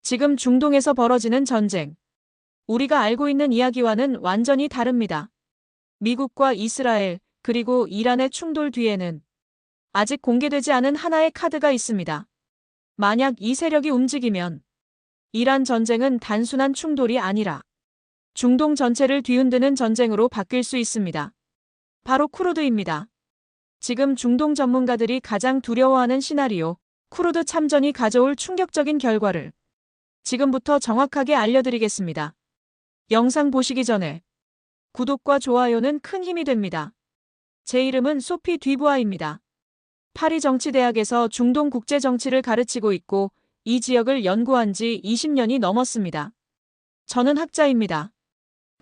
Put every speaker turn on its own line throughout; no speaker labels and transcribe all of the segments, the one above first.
지금 중동에서 벌어지는 전쟁. 우리가 알고 있는 이야기와는 완전히 다릅니다. 미국과 이스라엘, 그리고 이란의 충돌 뒤에는 아직 공개되지 않은 하나의 카드가 있습니다. 만약 이 세력이 움직이면 이란 전쟁은 단순한 충돌이 아니라 중동 전체를 뒤흔드는 전쟁으로 바뀔 수 있습니다. 바로 쿠르드입니다. 지금 중동 전문가들이 가장 두려워하는 시나리오, 쿠르드 참전이 가져올 충격적인 결과를 지금부터 정확하게 알려드리겠습니다. 영상 보시기 전에 구독과 좋아요는 큰 힘이 됩니다. 제 이름은 소피 듀부아입니다. 파리 정치대학에서 중동 국제 정치를 가르치고 있고 이 지역을 연구한 지 20년이 넘었습니다. 저는 학자입니다.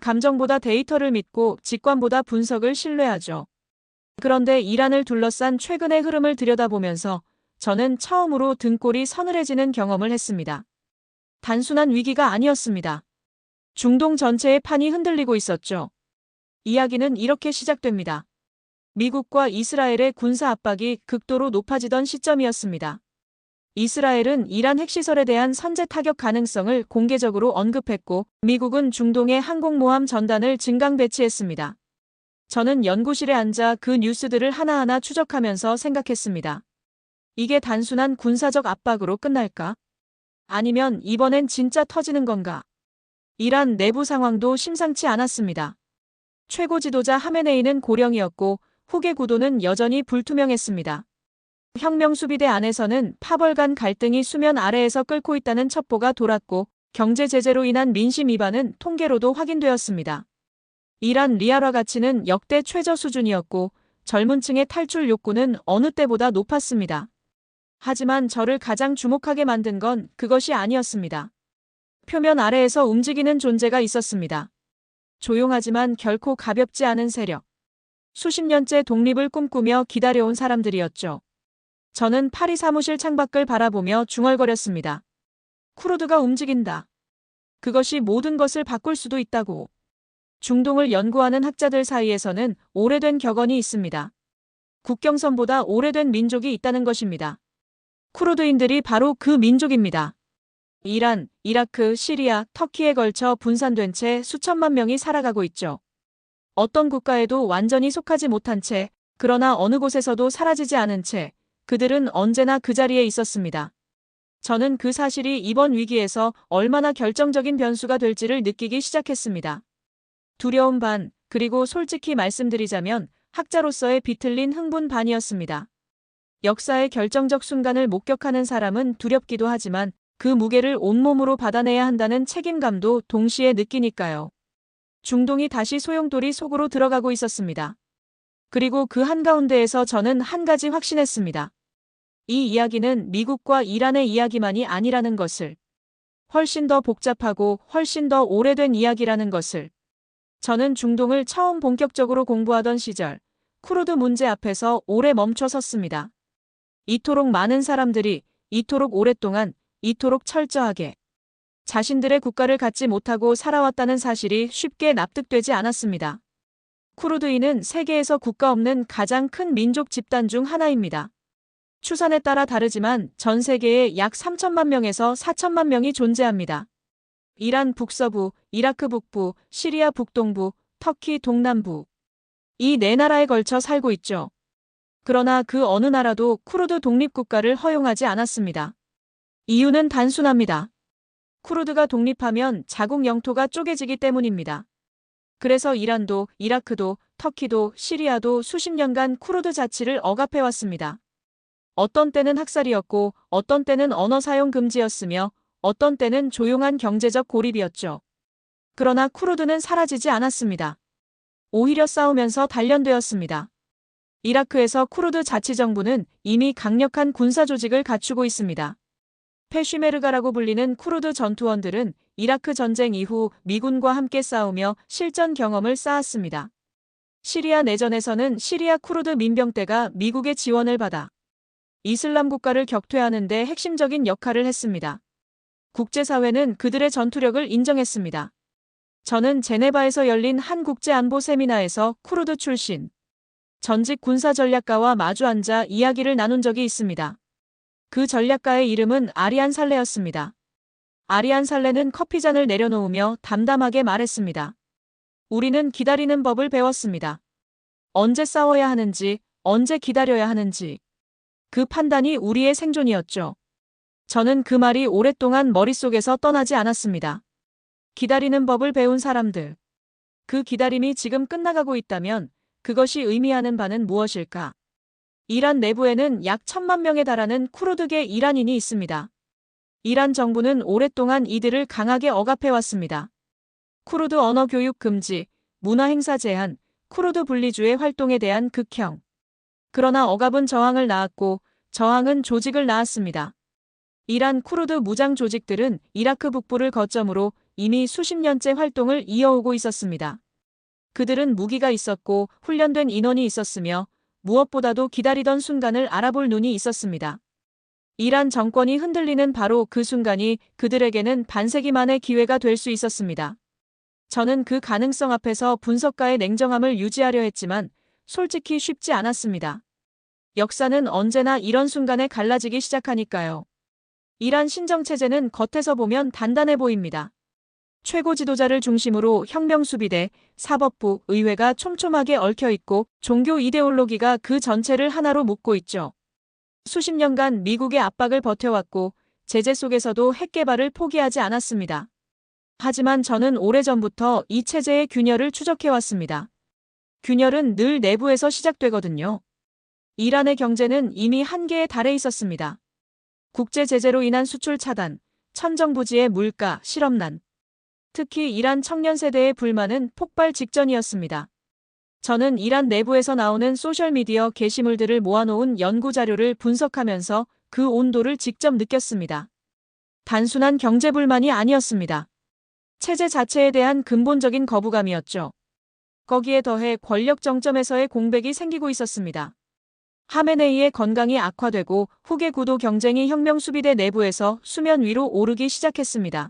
감정보다 데이터를 믿고 직관보다 분석을 신뢰하죠. 그런데 이란을 둘러싼 최근의 흐름을 들여다보면서 저는 처음으로 등골이 서늘해지는 경험을 했습니다. 단순한 위기가 아니었습니다. 중동 전체의 판이 흔들리고 있었죠. 이야기는 이렇게 시작됩니다. 미국과 이스라엘의 군사 압박이 극도로 높아지던 시점이었습니다. 이스라엘은 이란 핵시설에 대한 선제 타격 가능성을 공개적으로 언급했고 미국은 중동에 항공모함 전단을 증강 배치했습니다. 저는 연구실에 앉아 그 뉴스들을 하나하나 추적하면서 생각했습니다. 이게 단순한 군사적 압박으로 끝날까? 아니면 이번엔 진짜 터지는 건가? 이란 내부 상황도 심상치 않았습니다. 최고 지도자 하메네이는 고령이었고 후계 구도는 여전히 불투명했습니다. 혁명수비대 안에서는 파벌 간 갈등이 수면 아래에서 끓고 있다는 첩보가 돌았고 경제 제재로 인한 민심 위반은 통계로도 확인되었습니다. 이란 리알화 가치는 역대 최저 수준이었고 젊은 층의 탈출 욕구는 어느 때보다 높았습니다. 하지만 저를 가장 주목하게 만든 건 그것이 아니었습니다. 표면 아래에서 움직이는 존재가 있었습니다. 조용하지만 결코 가볍지 않은 세력. 수십 년째 독립을 꿈꾸며 기다려온 사람들이었죠. 저는 파리 사무실 창밖을 바라보며 중얼거렸습니다. 쿠르드가 움직인다. 그것이 모든 것을 바꿀 수도 있다고. 중동을 연구하는 학자들 사이에서는 오래된 격언이 있습니다. 국경선보다 오래된 민족이 있다는 것입니다. 쿠르드인들이 바로 그 민족입니다. 이란, 이라크, 시리아, 터키에 걸쳐 분산된 채 수천만 명이 살아가고 있죠. 어떤 국가에도 완전히 속하지 못한 채, 그러나 어느 곳에서도 사라지지 않은 채, 그들은 언제나 그 자리에 있었습니다. 저는 그 사실이 이번 위기에서 얼마나 결정적인 변수가 될지를 느끼기 시작했습니다. 두려움 반, 그리고 솔직히 말씀드리자면 학자로서의 비틀린 흥분 반이었습니다. 역사의 결정적 순간을 목격하는 사람은 두렵기도 하지만 그 무게를 온몸으로 받아내야 한다는 책임감도 동시에 느끼니까요. 중동이 다시 소용돌이 속으로 들어가고 있었습니다. 그리고 그 한가운데에서 저는 한 가지 확신했습니다. 이 이야기는 미국과 이란의 이야기만이 아니라는 것을. 훨씬 더 복잡하고 훨씬 더 오래된 이야기라는 것을. 저는 중동을 처음 본격적으로 공부하던 시절 쿠르드 문제 앞에서 오래 멈춰 섰습니다. 이토록 많은 사람들이 이토록 오랫동안 이토록 철저하게 자신들의 국가를 갖지 못하고 살아왔다는 사실이 쉽게 납득되지 않았습니다. 쿠르드인은 세계에서 국가 없는 가장 큰 민족 집단 중 하나입니다. 추산에 따라 다르지만 전 세계에 약 3천만 명에서 4천만 명이 존재합니다. 이란 북서부, 이라크 북부, 시리아 북동부, 터키 동남부. 이 네 나라에 걸쳐 살고 있죠. 그러나 그 어느 나라도 쿠르드 독립국가를 허용하지 않았습니다. 이유는 단순합니다. 쿠르드가 독립하면 자국 영토가 쪼개지기 때문입니다. 그래서 이란도, 이라크도, 터키도, 시리아도 수십 년간 쿠르드 자치를 억압해왔습니다. 어떤 때는 학살이었고, 어떤 때는 언어 사용 금지였으며, 어떤 때는 조용한 경제적 고립이었죠. 그러나 쿠르드는 사라지지 않았습니다. 오히려 싸우면서 단련되었습니다. 이라크에서 쿠르드 자치정부는 이미 강력한 군사 조직을 갖추고 있습니다. 페쉬메르가라고 불리는 쿠르드 전투원들은 이라크 전쟁 이후 미군과 함께 싸우며 실전 경험을 쌓았습니다. 시리아 내전에서는 시리아 쿠르드 민병대가 미국의 지원을 받아 이슬람 국가를 격퇴하는 데 핵심적인 역할을 했습니다. 국제사회는 그들의 전투력을 인정했습니다. 저는 제네바에서 열린 한 국제안보 세미나에서 쿠르드 출신 전직 군사전략가와 마주 앉아 이야기를 나눈 적이 있습니다. 그 전략가의 이름은 아리안 살레였습니다. 아리안 살레는 커피잔을 내려놓으며 담담하게 말했습니다. 우리는 기다리는 법을 배웠습니다. 언제 싸워야 하는지, 언제 기다려야 하는지. 그 판단이 우리의 생존이었죠. 저는 그 말이 오랫동안 머릿속에서 떠나지 않았습니다. 기다리는 법을 배운 사람들. 그 기다림이 지금 끝나가고 있다면 그것이 의미하는 바는 무엇일까? 이란 내부에는 약 1,000만 명에 달하는 쿠르드계 이란인이 있습니다. 이란 정부는 오랫동안 이들을 강하게 억압해왔습니다. 쿠르드 언어 교육 금지, 문화 행사 제한, 쿠르드 분리주의 활동에 대한 극형. 그러나 억압은 저항을 낳았고 저항은 조직을 낳았습니다. 이란 쿠르드 무장 조직들은 이라크 북부를 거점으로 이미 수십 년째 활동을 이어오고 있었습니다. 그들은 무기가 있었고 훈련된 인원이 있었으며 무엇보다도 기다리던 순간을 알아볼 눈이 있었습니다. 이란 정권이 흔들리는 바로 그 순간이 그들에게는 반세기 만의 기회가 될 수 있었습니다. 저는 그 가능성 앞에서 분석가의 냉정함을 유지하려 했지만 솔직히 쉽지 않았습니다. 역사는 언제나 이런 순간에 갈라지기 시작하니까요. 이란 신정체제는 겉에서 보면 단단해 보입니다. 최고 지도자를 중심으로 혁명수비대, 사법부, 의회가 촘촘하게 얽혀있고 종교 이데올로기가 그 전체를 하나로 묶고 있죠. 수십 년간 미국의 압박을 버텨왔고 제재 속에서도 핵 개발을 포기하지 않았습니다. 하지만 저는 오래전부터 이 체제의 균열을 추적해왔습니다. 균열은 늘 내부에서 시작되거든요. 이란의 경제는 이미 한계에 달해 있었습니다. 국제 제재로 인한 수출 차단, 천정부지의 물가, 실업난. 특히 이란 청년 세대의 불만은 폭발 직전이었습니다. 저는 이란 내부에서 나오는 소셜미디어 게시물들을 모아놓은 연구 자료를 분석하면서 그 온도를 직접 느꼈습니다. 단순한 경제 불만이 아니었습니다. 체제 자체에 대한 근본적인 거부감이었죠. 거기에 더해 권력 정점에서의 공백이 생기고 있었습니다. 하메네이의 건강이 악화되고 후계 구도 경쟁이 혁명 수비대 내부에서 수면 위로 오르기 시작했습니다.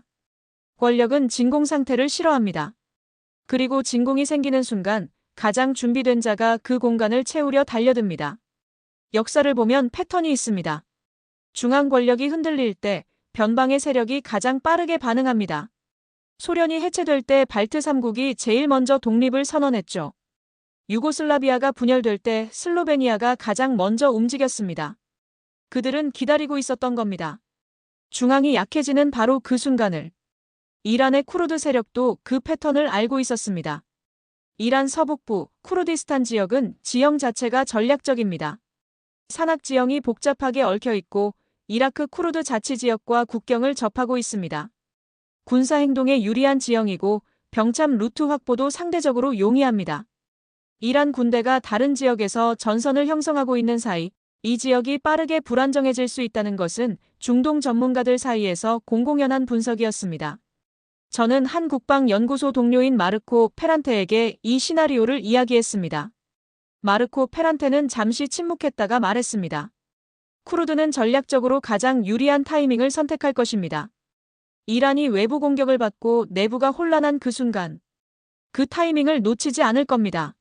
권력은 진공 상태를 싫어합니다. 그리고 진공이 생기는 순간 가장 준비된 자가 그 공간을 채우려 달려듭니다. 역사를 보면 패턴이 있습니다. 중앙 권력이 흔들릴 때 변방의 세력이 가장 빠르게 반응합니다. 소련이 해체될 때 발트 3국이 제일 먼저 독립을 선언했죠. 유고슬라비아가 분열될 때 슬로베니아가 가장 먼저 움직였습니다. 그들은 기다리고 있었던 겁니다. 중앙이 약해지는 바로 그 순간을. 이란의 쿠르드 세력도 그 패턴을 알고 있었습니다. 이란 서북부 쿠르디스탄 지역은 지형 자체가 전략적입니다. 산악 지형이 복잡하게 얽혀 있고 이라크 쿠르드 자치지역과 국경을 접하고 있습니다. 군사 행동에 유리한 지형이고 병참 루트 확보도 상대적으로 용이합니다. 이란 군대가 다른 지역에서 전선을 형성하고 있는 사이 이 지역이 빠르게 불안정해질 수 있다는 것은 중동 전문가들 사이에서 공공연한 분석이었습니다. 저는 한 국방연구소 동료인 마르코 페란테에게 이 시나리오를 이야기했습니다. 마르코 페란테는 잠시 침묵했다가 말했습니다. 쿠르드는 전략적으로 가장 유리한 타이밍을 선택할 것입니다. 이란이 외부 공격을 받고 내부가 혼란한 그 순간, 그 타이밍을 놓치지 않을 겁니다.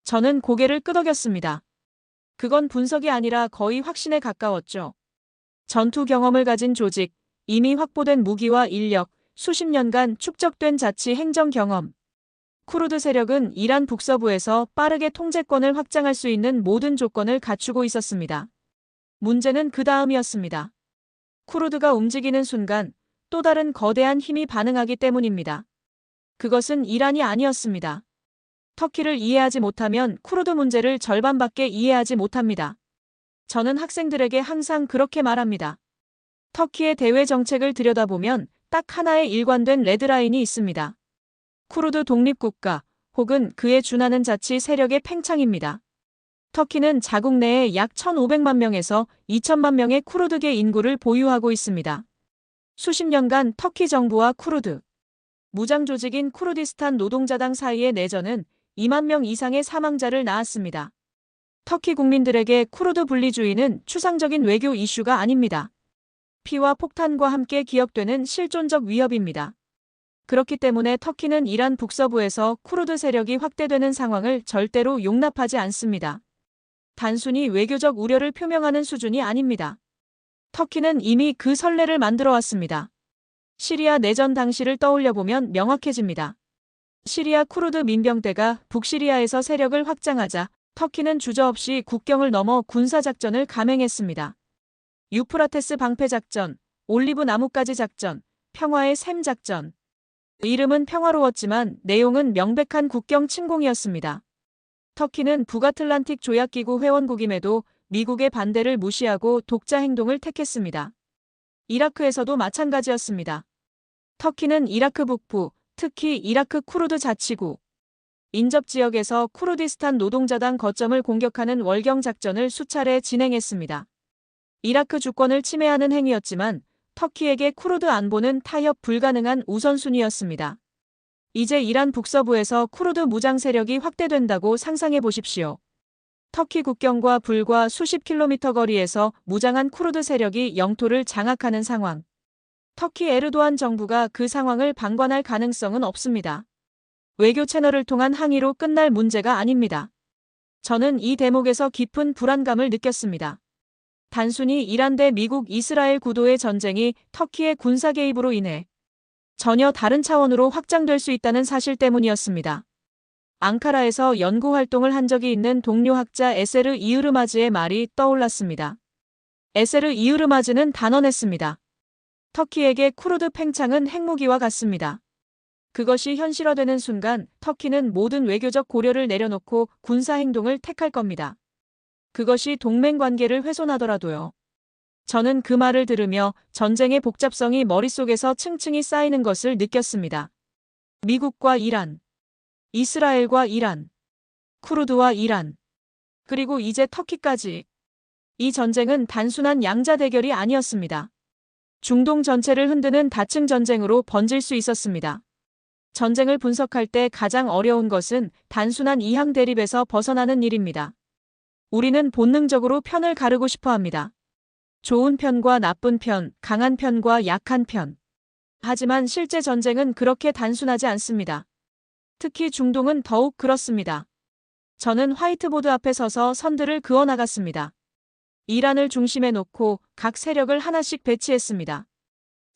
저는 고개를 끄덕였습니다. 그건 분석이 아니라 거의 확신에 가까웠죠. 전투 경험을 가진 조직, 이미 확보된 무기와 인력, 수십 년간 축적된 자치 행정 경험. 쿠르드 세력은 이란 북서부에서 빠르게 통제권을 확장할 수 있는 모든 조건을 갖추고 있었습니다. 문제는 그 다음이었습니다. 쿠르드가 움직이는 순간 또 다른 거대한 힘이 반응하기 때문입니다. 그것은 이란이 아니었습니다. 터키를 이해하지 못하면 쿠르드 문제를 절반밖에 이해하지 못합니다. 저는 학생들에게 항상 그렇게 말합니다. 터키의 대외 정책을 들여다보면 딱 하나의 일관된 레드라인이 있습니다. 쿠르드 독립국가 혹은 그에 준하는 자치 세력의 팽창입니다. 터키는 자국 내에 약 1,500만 명에서 2,000만 명의 쿠르드계 인구를 보유하고 있습니다. 수십 년간 터키 정부와 쿠르드 무장 조직인 쿠르디스탄 노동자당 사이의 내전은 2만 명 이상의 사망자를 낳았습니다. 터키 국민들에게 쿠르드 분리주의는 추상적인 외교 이슈가 아닙니다. 피와 폭탄과 함께 기억되는 실존적 위협입니다. 그렇기 때문에 터키는 이란 북서부에서 쿠르드 세력이 확대되는 상황을 절대로 용납하지 않습니다. 단순히 외교적 우려를 표명하는 수준이 아닙니다. 터키는 이미 그 선례를 만들어 왔습니다. 시리아 내전 당시를 떠올려보면 명확해집니다. 시리아 쿠르드 민병대가 북시리아에서 세력을 확장하자 터키는 주저없이 국경을 넘어 군사작전을 감행했습니다. 유프라테스 방패작전, 올리브 나무까지 작전, 평화의 샘 작전. 이름은 평화로웠지만 내용은 명백한 국경 침공이었습니다. 터키는 북아틀란틱 조약기구 회원국임에도 미국의 반대를 무시하고 독자 행동을 택했습니다. 이라크에서도 마찬가지였습니다. 터키는 이라크 북부, 특히 이라크 쿠르드 자치구 인접 지역에서 쿠르디스탄 노동자당 거점을 공격하는 월경 작전을 수차례 진행했습니다. 이라크 주권을 침해하는 행위였지만 터키에게 쿠르드 안보는 타협 불가능한 우선순위였습니다. 이제 이란 북서부에서 쿠르드 무장 세력이 확대된다고 상상해 보십시오. 터키 국경과 불과 수십 킬로미터 거리에서 무장한 쿠르드 세력이 영토를 장악하는 상황. 터키 에르도안 정부가 그 상황을 방관할 가능성은 없습니다. 외교 채널을 통한 항의로 끝날 문제가 아닙니다. 저는 이 대목에서 깊은 불안감을 느꼈습니다. 단순히 이란 대 미국 이스라엘 구도의 전쟁이 터키의 군사 개입으로 인해 전혀 다른 차원으로 확장될 수 있다는 사실 때문이었습니다. 앙카라에서 연구 활동을 한 적이 있는 동료 학자 에세르 이으르마즈의 말이 떠올랐습니다. 에세르 이으르마즈는 단언했습니다. 터키에게 쿠르드 팽창은 핵무기와 같습니다. 그것이 현실화되는 순간 터키는 모든 외교적 고려를 내려놓고 군사 행동을 택할 겁니다. 그것이 동맹 관계를 훼손하더라도요. 저는 그 말을 들으며 전쟁의 복잡성이 머릿속에서 층층이 쌓이는 것을 느꼈습니다. 미국과 이란, 이스라엘과 이란, 쿠르드와 이란, 그리고 이제 터키까지. 이 전쟁은 단순한 양자 대결이 아니었습니다. 중동 전체를 흔드는 다층 전쟁으로 번질 수 있었습니다. 전쟁을 분석할 때 가장 어려운 것은 단순한 이항 대립에서 벗어나는 일입니다. 우리는 본능적으로 편을 가르고 싶어 합니다. 좋은 편과 나쁜 편, 강한 편과 약한 편. 하지만 실제 전쟁은 그렇게 단순하지 않습니다. 특히 중동은 더욱 그렇습니다. 저는 화이트보드 앞에 서서 선들을 그어 나갔습니다. 이란을 중심에 놓고 각 세력을 하나씩 배치했습니다.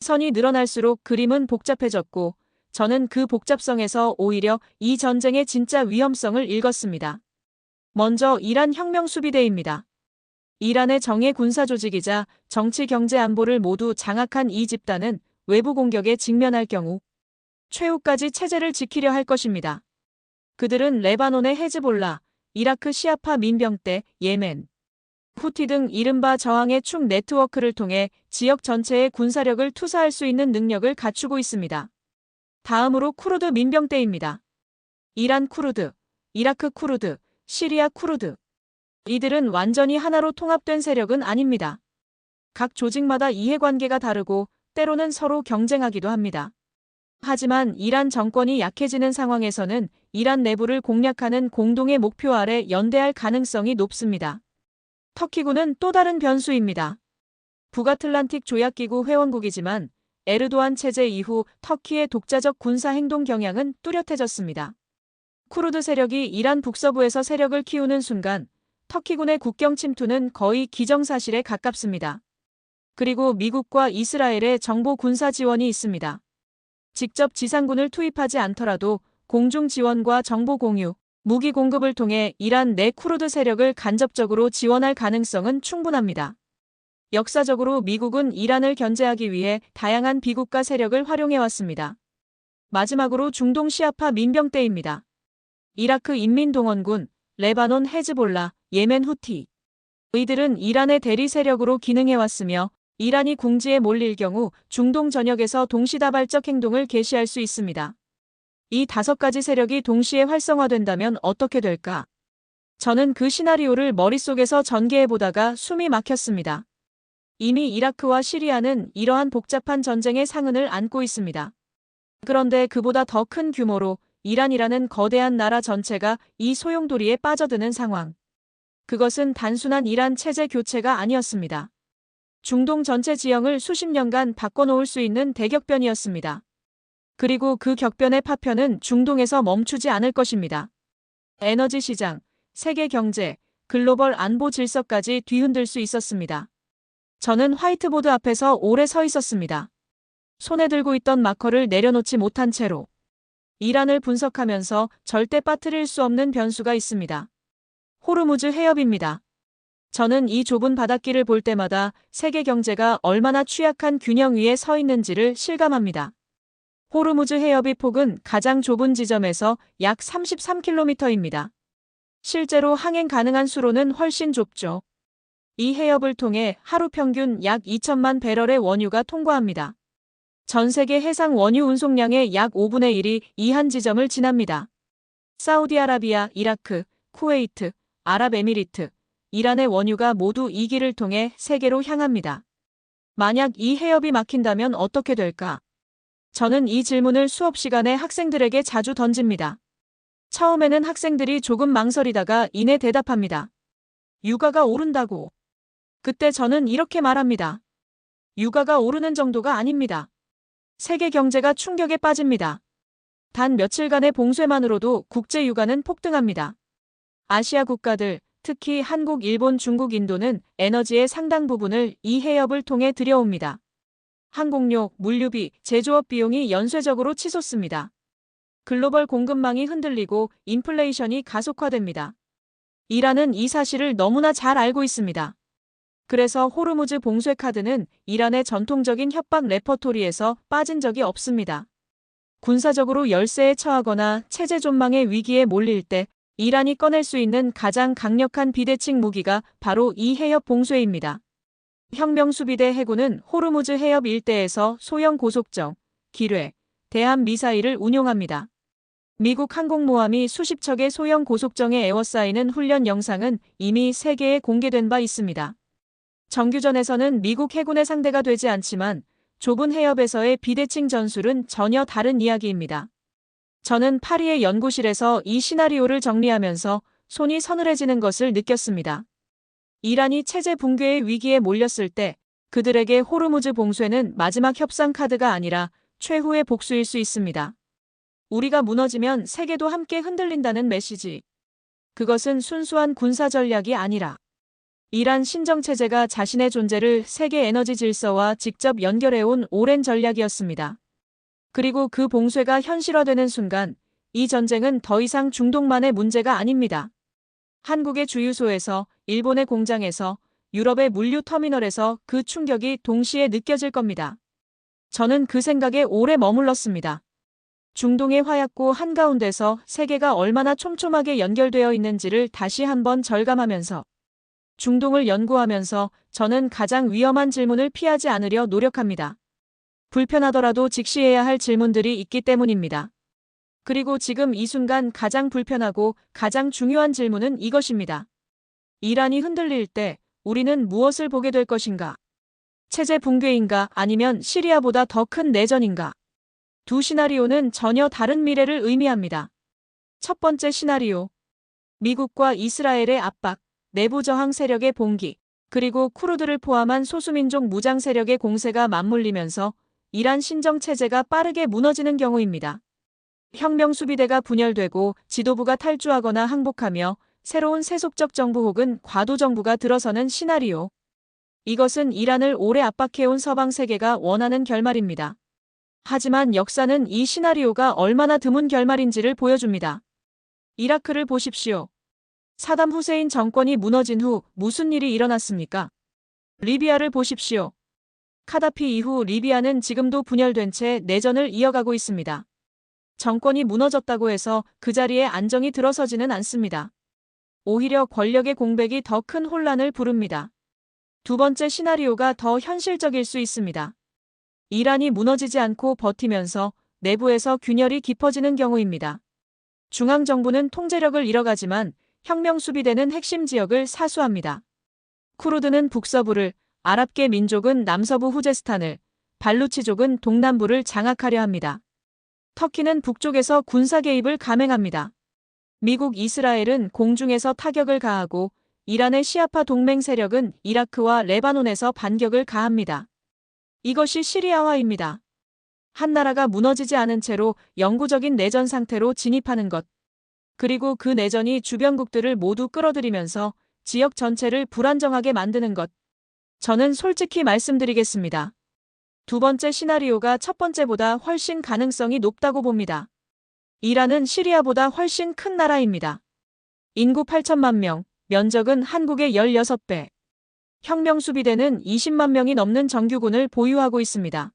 선이 늘어날수록 그림은 복잡해졌고 저는 그 복잡성에서 오히려 이 전쟁의 진짜 위험성을 읽었습니다. 먼저 이란 혁명수비대입니다. 이란의 정예 군사조직이자 정치 경제 안보를 모두 장악한 이 집단은 외부 공격에 직면할 경우 최후까지 체제를 지키려 할 것입니다. 그들은 레바논의 헤즈볼라, 이라크 시아파 민병대, 예멘, 후티 등 이른바 저항의 축 네트워크를 통해 지역 전체에 군사력을 투사할 수 있는 능력을 갖추고 있습니다. 다음으로 쿠르드 민병대입니다. 이란 쿠르드, 이라크 쿠르드, 시리아 쿠르드. 이들은 완전히 하나로 통합된 세력은 아닙니다. 각 조직마다 이해관계가 다르고 때로는 서로 경쟁하기도 합니다. 하지만 이란 정권이 약해지는 상황에서는 이란 내부를 공략하는 공동의 목표 아래 연대할 가능성이 높습니다. 터키군은 또 다른 변수입니다. 북아틀란틱 조약기구 회원국이지만 에르도안 체제 이후 터키의 독자적 군사 행동 경향은 뚜렷해졌습니다. 쿠르드 세력이 이란 북서부에서 세력을 키우는 순간 터키군의 국경 침투는 거의 기정사실에 가깝습니다. 그리고 미국과 이스라엘의 정보 군사 지원이 있습니다. 직접 지상군을 투입하지 않더라도 공중 지원과 정보 공유, 무기 공급을 통해 이란 내 쿠르드 세력을 간접적으로 지원할 가능성은 충분합니다. 역사적으로 미국은 이란을 견제하기 위해 다양한 비국가 세력을 활용해왔습니다. 마지막으로 중동 시아파 민병대입니다. 이라크 인민동원군, 레바논 헤즈볼라, 예멘 후티. 이들은 이란의 대리 세력으로 기능해왔으며 이란이 궁지에 몰릴 경우 중동 전역에서 동시다발적 행동을 개시할 수 있습니다. 이 5가지 세력이 동시에 활성화된다면 어떻게 될까? 저는 그 시나리오를 머릿속에서 전개해보다가 숨이 막혔습니다. 이미 이라크와 시리아는 이러한 복잡한 전쟁의 상흔을 안고 있습니다. 그런데 그보다 더 큰 규모로 이란이라는 거대한 나라 전체가 이 소용돌이에 빠져드는 상황. 그것은 단순한 이란 체제 교체가 아니었습니다. 중동 전체 지형을 수십 년간 바꿔놓을 수 있는 대격변이었습니다. 그리고 그 격변의 파편은 중동에서 멈추지 않을 것입니다. 에너지 시장, 세계 경제, 글로벌 안보 질서까지 뒤흔들 수 있었습니다. 저는 화이트보드 앞에서 오래 서 있었습니다. 손에 들고 있던 마커를 내려놓지 못한 채로 이란을 분석하면서 절대 빠뜨릴 수 없는 변수가 있습니다. 호르무즈 해협입니다. 저는 이 좁은 바닷길을 볼 때마다 세계 경제가 얼마나 취약한 균형 위에 서 있는지를 실감합니다. 호르무즈 해협의 폭은 가장 좁은 지점에서 약 33km입니다. 실제로 항행 가능한 수로는 훨씬 좁죠. 이 해협을 통해 하루 평균 약 2천만 배럴의 원유가 통과합니다. 전 세계 해상 원유 운송량의 약 5분의 1이 이 한 지점을 지납니다. 사우디아라비아, 이라크, 쿠웨이트, 아랍에미리트, 이란의 원유가 모두 이 길을 통해 세계로 향합니다. 만약 이 해협이 막힌다면 어떻게 될까? 저는 이 질문을 수업 시간에 학생들에게 자주 던집니다. 처음에는 학생들이 조금 망설이다가 이내 대답합니다. 유가가 오른다고. 그때 저는 이렇게 말합니다. 유가가 오르는 정도가 아닙니다. 세계 경제가 충격에 빠집니다. 단 며칠간의 봉쇄만으로도 국제 유가는 폭등합니다. 아시아 국가들, 특히 한국, 일본, 중국, 인도는 에너지의 상당 부분을 이 해협을 통해 들여옵니다. 항공료, 물류비, 제조업 비용이 연쇄적으로 치솟습니다. 글로벌 공급망이 흔들리고 인플레이션이 가속화됩니다. 이란은 이 사실을 너무나 잘 알고 있습니다. 그래서 호르무즈 봉쇄 카드는 이란의 전통적인 협박 레퍼토리에서 빠진 적이 없습니다. 군사적으로 열세에 처하거나 체제 존망의 위기에 몰릴 때 이란이 꺼낼 수 있는 가장 강력한 비대칭 무기가 바로 이 해협 봉쇄입니다. 혁명수비대 해군은 호르무즈 해협 일대에서 소형 고속정, 기뢰, 대함 미사일을 운용합니다. 미국 항공모함이 수십 척의 소형 고속정에 에워싸이는 훈련 영상은 이미 세계에 공개된 바 있습니다. 정규전에서는 미국 해군의 상대가 되지 않지만 좁은 해협에서의 비대칭 전술은 전혀 다른 이야기입니다. 저는 파리의 연구실에서 이 시나리오를 정리하면서 손이 서늘해지는 것을 느꼈습니다. 이란이 체제 붕괴의 위기에 몰렸을 때 그들에게 호르무즈 봉쇄는 마지막 협상 카드가 아니라 최후의 복수일 수 있습니다. 우리가 무너지면 세계도 함께 흔들린다는 메시지. 그것은 순수한 군사 전략이 아니라 이란 신정체제가 자신의 존재를 세계 에너지 질서와 직접 연결해온 오랜 전략이었습니다. 그리고 그 봉쇄가 현실화되는 순간 이 전쟁은 더 이상 중동만의 문제가 아닙니다. 한국의 주유소에서, 일본의 공장에서, 유럽의 물류 터미널에서 그 충격이 동시에 느껴질 겁니다. 저는 그 생각에 오래 머물렀습니다. 중동의 화약고 한가운데서 세계가 얼마나 촘촘하게 연결되어 있는지를 다시 한번 절감하면서 중동을 연구하면서 저는 가장 위험한 질문을 피하지 않으려 노력합니다. 불편하더라도 직시해야 할 질문들이 있기 때문입니다. 그리고 지금 이 순간 가장 불편하고 가장 중요한 질문은 이것입니다. 이란이 흔들릴 때 우리는 무엇을 보게 될 것인가? 체제 붕괴인가 아니면 시리아보다 더 큰 내전인가? 두 시나리오는 전혀 다른 미래를 의미합니다. 첫 번째 시나리오. 미국과 이스라엘의 압박, 내부 저항 세력의 봉기, 그리고 쿠르드를 포함한 소수민족 무장 세력의 공세가 맞물리면서 이란 신정체제가 빠르게 무너지는 경우입니다. 혁명수비대가 분열되고 지도부가 탈주하거나 항복하며 새로운 세속적 정부 혹은 과도 정부가 들어서는 시나리오. 이것은 이란을 오래 압박해온 서방 세계가 원하는 결말입니다. 하지만 역사는 이 시나리오가 얼마나 드문 결말인지를 보여줍니다. 이라크를 보십시오. 사담 후세인 정권이 무너진 후 무슨 일이 일어났습니까? 리비아를 보십시오. 카다피 이후 리비아는 지금도 분열된 채 내전을 이어가고 있습니다. 정권이 무너졌다고 해서 그 자리에 안정이 들어서지는 않습니다. 오히려 권력의 공백이 더 큰 혼란을 부릅니다. 두 번째 시나리오가 더 현실적일 수 있습니다. 이란이 무너지지 않고 버티면서 내부에서 균열이 깊어지는 경우입니다. 중앙정부는 통제력을 잃어가지만 혁명수비대는 핵심 지역을 사수합니다. 쿠르드는 북서부를, 아랍계 민족은 남서부 후제스탄을, 발루치족은 동남부를 장악하려 합니다. 터키는 북쪽에서 군사 개입을 감행합니다. 미국, 이스라엘은 공중에서 타격을 가하고 이란의 시아파 동맹 세력은 이라크와 레바논에서 반격을 가합니다. 이것이 시리아화입니다. 한 나라가 무너지지 않은 채로 영구적인 내전 상태로 진입하는 것. 그리고 그 내전이 주변국들을 모두 끌어들이면서 지역 전체를 불안정하게 만드는 것. 저는 솔직히 말씀드리겠습니다. 두 번째 시나리오가 첫 번째보다 훨씬 가능성이 높다고 봅니다. 이란은 시리아보다 훨씬 큰 나라입니다. 인구 8천만 명, 면적은 한국의 16배. 혁명 수비대는 20만 명이 넘는 정규군을 보유하고 있습니다.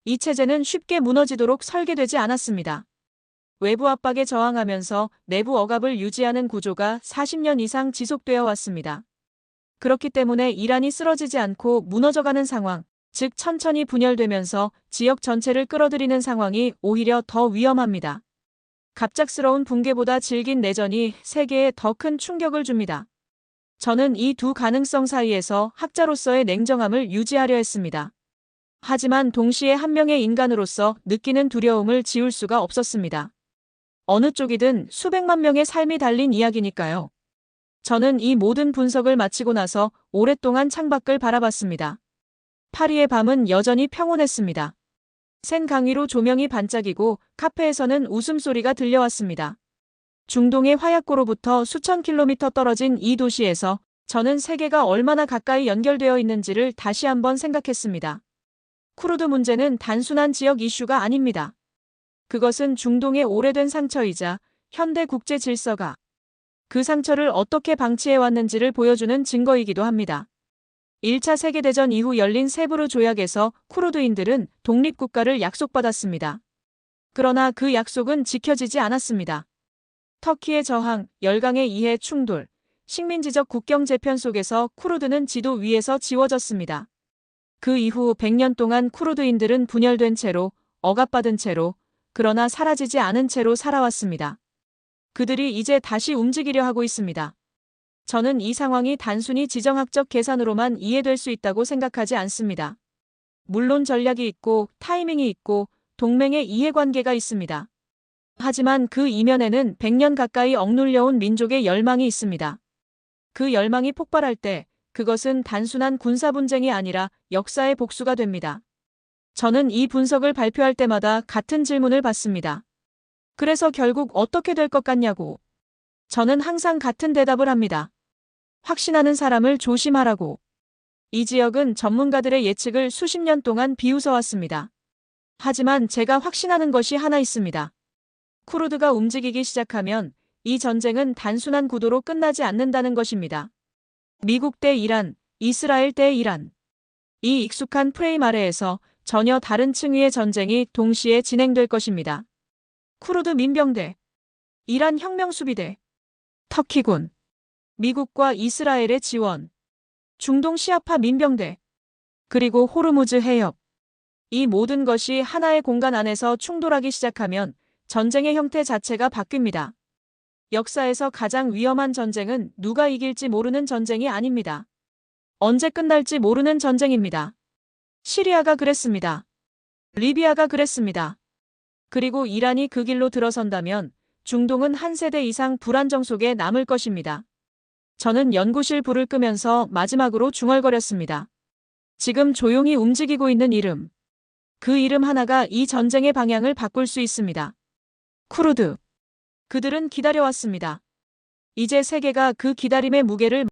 이 체제는 쉽게 무너지도록 설계되지 않았습니다. 외부 압박에 저항하면서 내부 억압을 유지하는 구조가 40년 이상 지속되어 왔습니다. 그렇기 때문에 이란이 쓰러지지 않고 무너져가는 상황, 즉 천천히 분열되면서 지역 전체를 끌어들이는 상황이 오히려 더 위험합니다. 갑작스러운 붕괴보다 질긴 내전이 세계에 더 큰 충격을 줍니다. 저는 이 두 가능성 사이에서 학자로서의 냉정함을 유지하려 했습니다. 하지만 동시에 한 명의 인간으로서 느끼는 두려움을 지울 수가 없었습니다. 어느 쪽이든 수백만 명의 삶이 달린 이야기니까요. 저는 이 모든 분석을 마치고 나서 오랫동안 창밖을 바라봤습니다. 파리의 밤은 여전히 평온했습니다. 센 강위로 조명이 반짝이고 카페에서는 웃음소리가 들려왔습니다. 중동의 화약고로부터 수천 킬로미터 떨어진 이 도시에서 저는 세계가 얼마나 가까이 연결되어 있는지를 다시 한번 생각했습니다. 쿠르드 문제는 단순한 지역 이슈가 아닙니다. 그것은 중동의 오래된 상처이자 현대 국제 질서가 그 상처를 어떻게 방치해왔는지를 보여주는 증거이기도 합니다. 1차 세계대전 이후 열린 세부르 조약에서 쿠르드인들은 독립국가를 약속받았습니다. 그러나 그 약속은 지켜지지 않았습니다. 터키의 저항, 열강의 이해 충돌, 식민지적 국경 재편 속에서 쿠르드는 지도 위에서 지워졌습니다. 그 이후 100년 동안 쿠르드인들은 분열된 채로, 억압받은 채로, 그러나 사라지지 않은 채로 살아왔습니다. 그들이 이제 다시 움직이려 하고 있습니다. 저는 이 상황이 단순히 지정학적 계산으로만 이해될 수 있다고 생각하지 않습니다. 물론 전략이 있고 타이밍이 있고 동맹의 이해관계가 있습니다. 하지만 그 이면에는 100년 가까이 억눌려온 민족의 열망이 있습니다. 그 열망이 폭발할 때 그것은 단순한 군사분쟁이 아니라 역사의 복수가 됩니다. 저는 이 분석을 발표할 때마다 같은 질문을 받습니다. 그래서 결국 어떻게 될 것 같냐고. 저는 항상 같은 대답을 합니다. 확신하는 사람을 조심하라고. 이 지역은 전문가들의 예측을 수십 년 동안 비웃어왔습니다. 하지만 제가 확신하는 것이 하나 있습니다. 쿠르드가 움직이기 시작하면 이 전쟁은 단순한 구도로 끝나지 않는다는 것입니다. 미국 대 이란, 이스라엘 대 이란. 이 익숙한 프레임 아래에서 전혀 다른 층위의 전쟁이 동시에 진행될 것입니다. 쿠르드 민병대, 이란 혁명수비대, 터키군, 미국과 이스라엘의 지원, 중동 시아파 민병대, 그리고 호르무즈 해협. 이 모든 것이 하나의 공간 안에서 충돌하기 시작하면 전쟁의 형태 자체가 바뀝니다. 역사에서 가장 위험한 전쟁은 누가 이길지 모르는 전쟁이 아닙니다. 언제 끝날지 모르는 전쟁입니다. 시리아가 그랬습니다. 리비아가 그랬습니다. 그리고 이란이 그 길로 들어선다면 중동은 한 세대 이상 불안정 속에 남을 것입니다. 저는 연구실 불을 끄면서 마지막으로 중얼거렸습니다. 지금 조용히 움직이고 있는 이름. 그 이름 하나가 이 전쟁의 방향을 바꿀 수 있습니다. 쿠르드. 그들은 기다려왔습니다. 이제 세계가 그 기다림의 무게를